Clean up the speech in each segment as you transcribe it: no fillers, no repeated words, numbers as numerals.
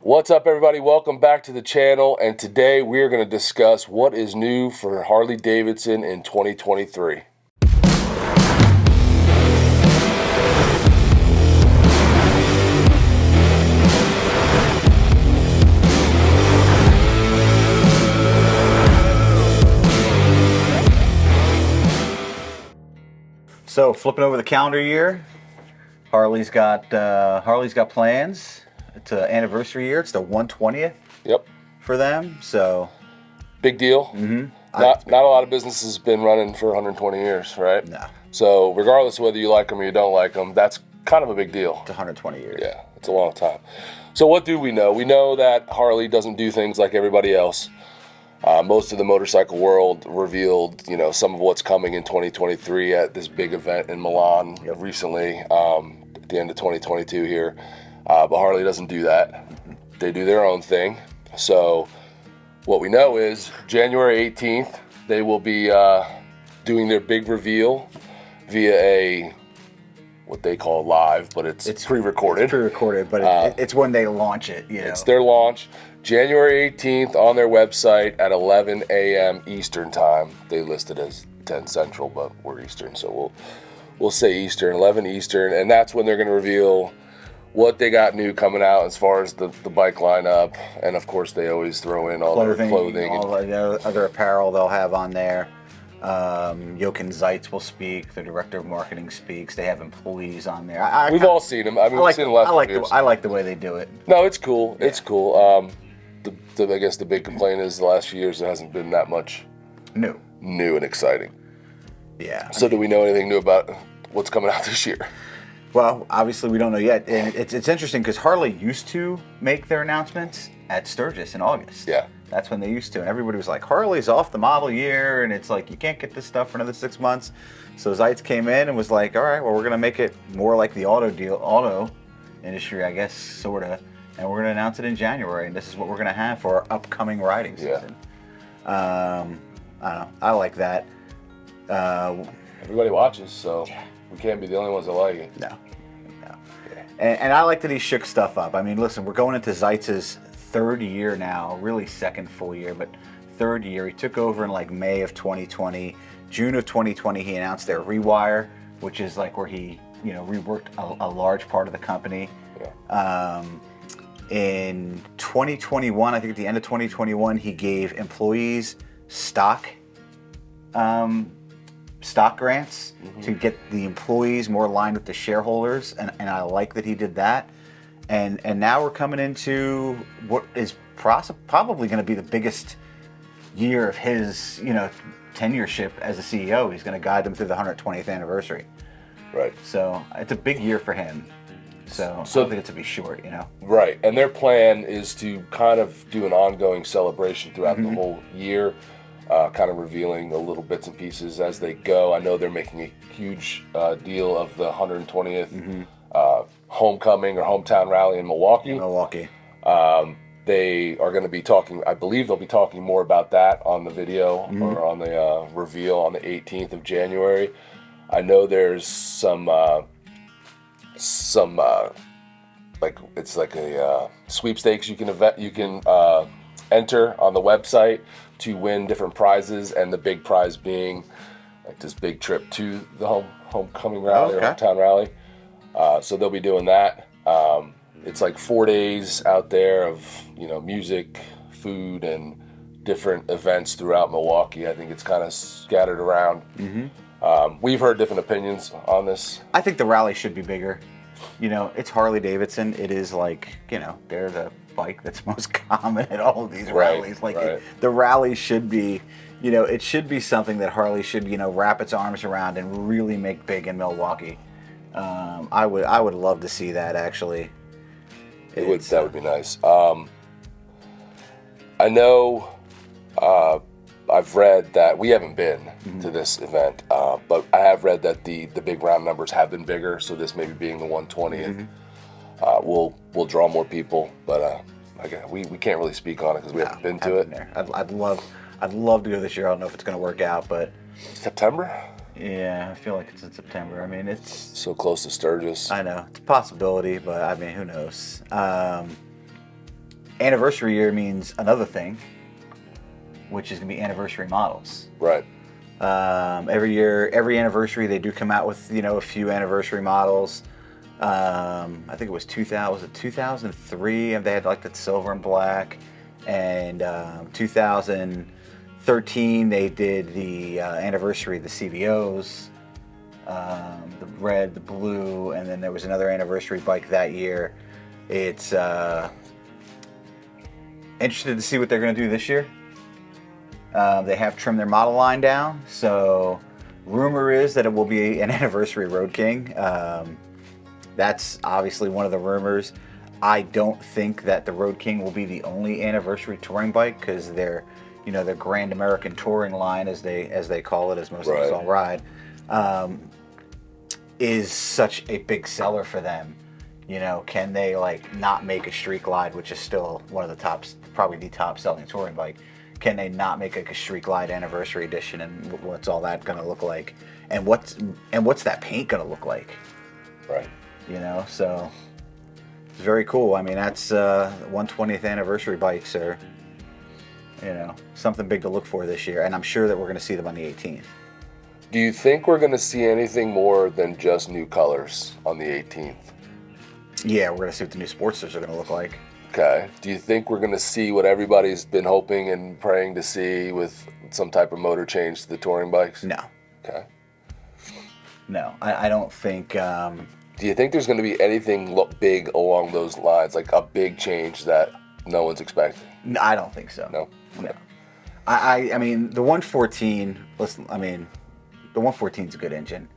What's up, everybody? Welcome back to the channel, and today we're going to discuss what is new for Harley Davidson in 2023. So flipping over the calendar year, Harley's got plans. It's an anniversary year. It's the 120th. Yep. For them. So big deal. Mm-hmm. Not a lot of businesses have been running for 120 years, right? No. So regardless of whether you like them or you don't like them, that's kind of a big deal. It's 120 years. Yeah, it's a long time. So what do we know? We know that Harley doesn't do things like everybody else. Most of the motorcycle world revealed, some of what's coming in 2023 at this big event in Milan recently, at the end of 2022 here. But Harley doesn't do that. They do their own thing. So what we know is January 18th, they will be doing their big reveal via what they call live, but it's pre-recorded. It's pre-recorded, but it's when they launch it. It's their launch. January 18th on their website at 11 a.m. Eastern time. They listed as 10 Central, but we're Eastern, so we'll say Eastern, 11 Eastern, and that's when they're going to reveal what they got new coming out as far as the bike lineup, and of course they always throw in all their clothing, all the other apparel they'll have on there. Jochen Zeitz will speak. The director of marketing speaks. They have employees on there. We've all seen them. I mean, we've seen the last few years. I like the way they do it. No, it's cool. Yeah. It's cool. I guess the big complaint is the last few years there hasn't been that much new and exciting. Yeah. So do we know anything new about what's coming out this year? Well, obviously we don't know yet. And it's interesting because Harley used to make their announcements at Sturgis in August. Yeah. That's when they used to. And everybody was like, Harley's off the model year. And it's like, you can't get this stuff for another 6 months. So Zeitz came in and was like, all right, well, we're going to make it more like the auto industry, I guess, sort of. And we're going to announce it in January. And this is what we're going to have for our upcoming riding season. I don't know. I like that. Everybody watches, so we can't be the only ones that like it. No. Yeah. And I like that he shook stuff up. I mean, listen, we're going into Zeitz's third year now, really second full year, but third year. He took over in like May of 2020. June of 2020, he announced their Rewire, which is like where he, reworked a large part of the company. Yeah. In 2021, I think at the end of 2021, he gave employees stock grants to get the employees more aligned with the shareholders, and I like that he did that. And now we're coming into what is probably going to be the biggest year of his tenureship as a CEO. He's going to guide them through the 120th anniversary. Right. So it's a big year for him. So I don't think it's to be short, Right, and their plan is to kind of do an ongoing celebration throughout the whole year, kind of revealing the little bits and pieces as they go. I know they're making a huge deal of the 120th homecoming or hometown rally in Milwaukee. They are going to be talking, I believe they'll be talking more about that on the video or on the reveal on the 18th of January. I know there's some like it's like a sweepstakes you can enter on the website to win different prizes, and the big prize being like this big trip to the homecoming rally or hometown rally. So they'll be doing that. It's like 4 days out there of music, food, and different events throughout Milwaukee. I think it's kind of scattered around. We've heard different opinions on this. I think the rally should be bigger. It's Harley Davidson. It is like, they're the bike that's most common at all of these rallies. The rally should be, it should be something that Harley should, wrap its arms around and really make big in Milwaukee. I would love to see that, actually. That would be nice. I know I've read that we haven't been to this event, but I have read that the big round numbers have been bigger. So this maybe being the 120th, will draw more people. But we can't really speak on it because we haven't been to it. I'd love to go this year. I don't know if it's going to work out, but September. Yeah, I feel like it's in September. I mean, it's so close to Sturgis. I know it's a possibility, but I mean, who knows? anniversary year means another thing, which is going to be anniversary models. Right. Every year, every anniversary, they do come out with, a few anniversary models. I think it was 2003, and they had like the silver and black. And 2013, they did the anniversary of the CVOs, the red, the blue, and then there was another anniversary bike that year. It's interested to see what they're going to do this year. They have trimmed their model line down, so rumor is that it will be an anniversary Road King. That's obviously one of the rumors. I don't think that the Road King will be the only anniversary touring bike, because their Grand American Touring line, as they call it, as most of us all ride, is such a big seller for them. Can they not make a Street Glide, which is still one of the tops, probably the top selling touring bike? Can they not make a Street Glide anniversary edition, and what's all that going to look like? And what's that paint going to look like? Right. So it's very cool. I mean, that's 120th anniversary bikes are, something big to look for this year, and I'm sure that we're going to see them on the 18th. Do you think we're going to see anything more than just new colors on the 18th? Yeah, we're going to see what the new Sportsters are going to look like. Okay. Do you think we're going to see what everybody's been hoping and praying to see with some type of motor change to the touring bikes? No. Okay. No, I don't think... Do you think there's going to be anything big along those lines, like a big change that no one's expecting? No, I don't think so. No? No. I mean, the 114, listen, the 114 is a good engine.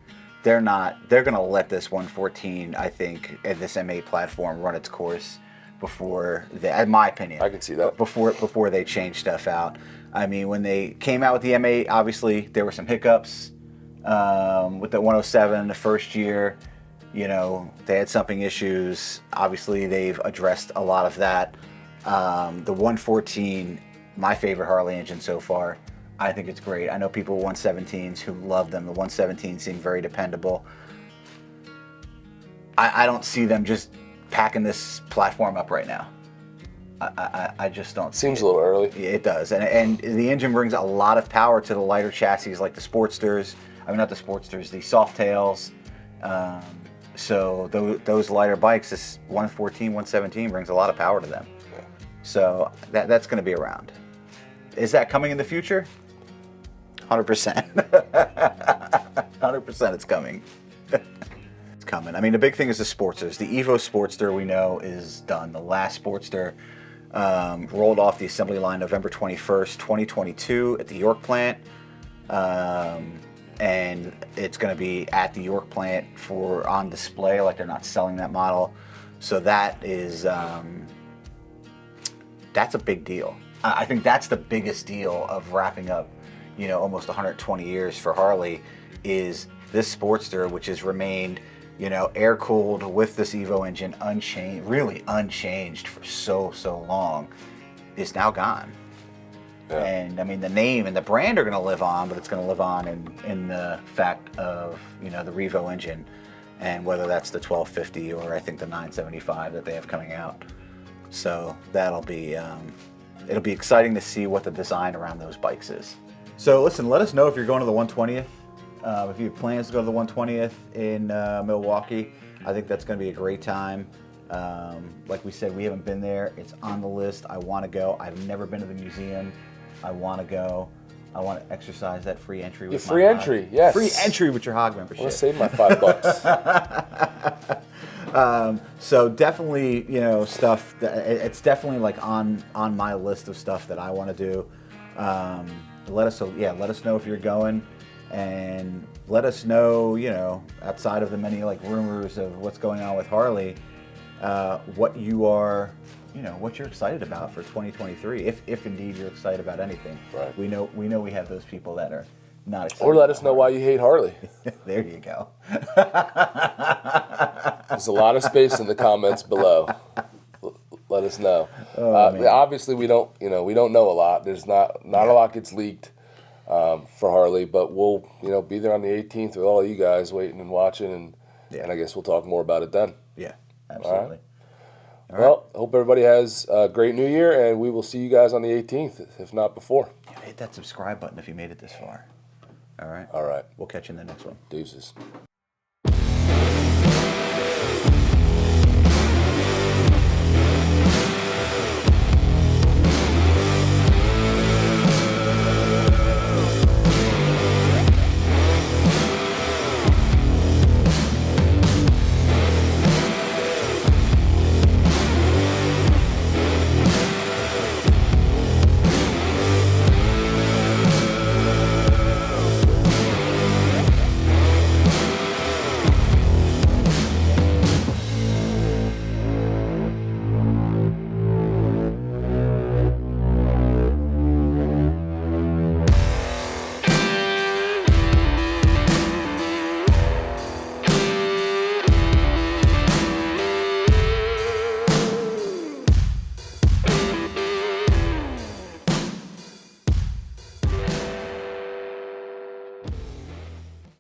They're going to let this 114, I think, and this M8 platform run its course before, in my opinion. I can see that. Before they change stuff out. I mean, when they came out with the M8, obviously there were some hiccups with the 107 the first year. They had something issues. Obviously, they've addressed a lot of that. The 114, my favorite Harley engine so far. I think it's great. I know people with 117s who love them. The 117s seem very dependable. I don't see them just packing this platform up right now. I just don't. Seems a little early. It does, and the engine brings a lot of power to the lighter chassis like the Sportsters. I mean, not the Sportsters, the Softails. So those lighter bikes, this 114, 117 brings a lot of power to them. Yeah. So that's going to be around. Is that coming in the future? 100%. 100% it's coming. It's coming. I mean, the big thing is the Sportsters. The Evo Sportster, we know, is done. The last Sportster rolled off the assembly line November 21st, 2022 at the York plant. And it's going to be at the York plant on display, like they're not selling that model. So that is, that's a big deal. I think that's the biggest deal of wrapping up, almost 120 years for Harley, is this Sportster, which has remained, air-cooled with this Evo engine unchanged, really unchanged for so long, is now gone. Yeah. And I mean, the name and the brand are going to live on, but it's going to live on in the fact of, the Revo engine, and whether that's the 1250 or I think the 975 that they have coming out. So that'll be, it'll be exciting to see what the design around those bikes is. So listen, let us know if you're going to the 120th. If you have plans to go to the 120th in Milwaukee, I think that's going to be a great time. Like we said, we haven't been there. It's on the list. I want to go. I've never been to the museum. I want to go. I want to exercise that free entry with free entry, yes. Free entry with your Hog membership. I want to save my $5. So definitely, stuff it's definitely on my list of stuff that I want to do. Let us know if you're going, and let us know, outside of the many rumors of what's going on with Harley, what you are, what you're excited about for 2023, if indeed you're excited about anything. Right. We know we have those people that are not excited. Or let us know why you hate Harley. There you go. There's a lot of space in the comments below. Let us know. Obviously, we don't know a lot. There's not a lot gets leaked for Harley, but we'll be there on the 18th with all you guys waiting and watching, and I guess we'll talk more about it then. Yeah, absolutely. Well, hope everybody has a great New Year, and we will see you guys on the 18th, if not before. Yeah, hit that subscribe button if you made it this far. All right? All right. We'll catch you in the next one. Deuces.